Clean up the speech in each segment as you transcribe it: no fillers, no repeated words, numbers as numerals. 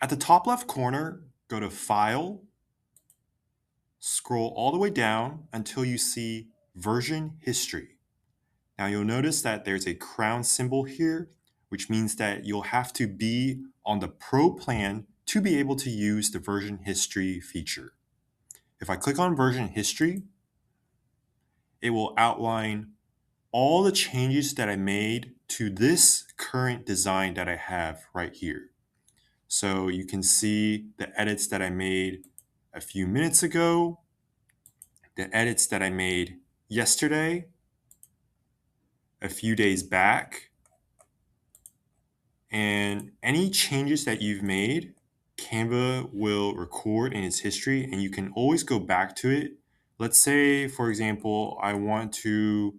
At the top left corner, go to File, scroll all the way down until you see Version History. Now you'll notice that there's a crown symbol here, which means that you'll have to be on the Pro plan to be able to use the Version History feature. If I click on Version History, it will outline all the changes that I made to this current design that I have right here. So you can see the edits that I made a few minutes ago, the edits that I made yesterday, a few days back, and any changes that you've made, Canva will record in its history and you can always go back to it. Let's say, for example, I want to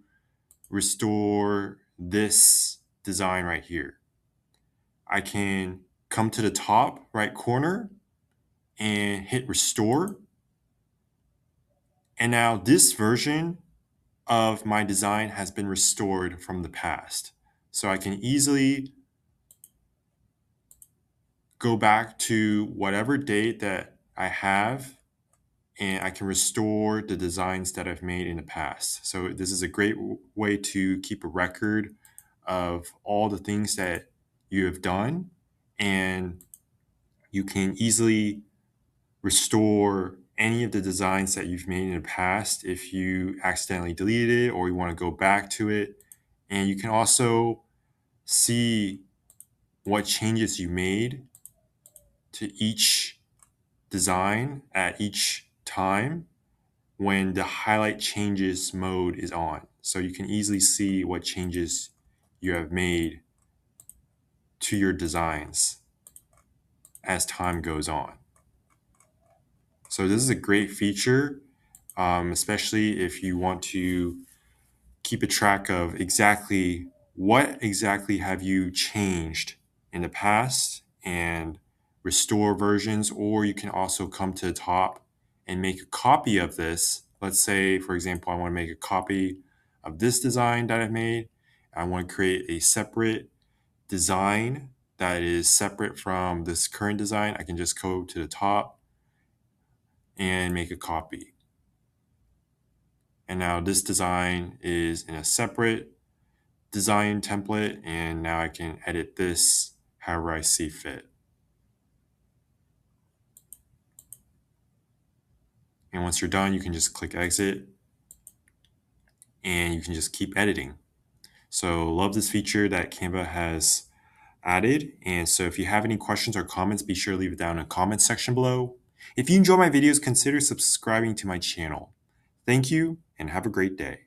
restore this design right here. I can come to the top right corner and hit restore. And now this version of my design has been restored from the past. So I can easily go back to whatever date that I have and I can restore the designs that I've made in the past. So this is a great way to keep a record of all the things that you have done, and you can easily restore any of the designs that you've made in the past if you accidentally deleted it or you want to go back to it. And you can also see what changes you made to each design at each time when the highlight changes mode is on. So you can easily see what changes you have made to your designs as time goes on. So this is a great feature, especially if you want to keep a track of exactly what exactly have you changed in the past and restore versions, or you can also come to the top and make a copy of this. Let's say, for example, I want to make a copy of this design that I've made. I want to create a separate design that is separate from this current design. I can just go to the top and make a copy. And now this design is in a separate design template, and now I can edit this however I see fit. And once you're done, you can just click exit and you can just keep editing. So love this feature that Canva has added. And so if you have any questions or comments, be sure to leave it down in the comments section below. If you enjoy my videos, consider subscribing to my channel. Thank you and have a great day.